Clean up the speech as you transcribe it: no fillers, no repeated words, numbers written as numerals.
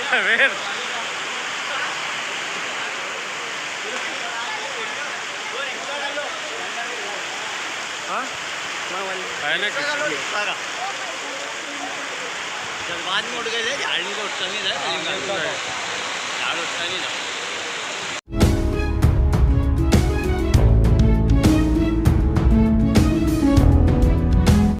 रिक्षा ver. हाँ जब बाद में उठ गए थे झाड़ नहीं तो उठता नहीं था झाड़ उठता नहीं था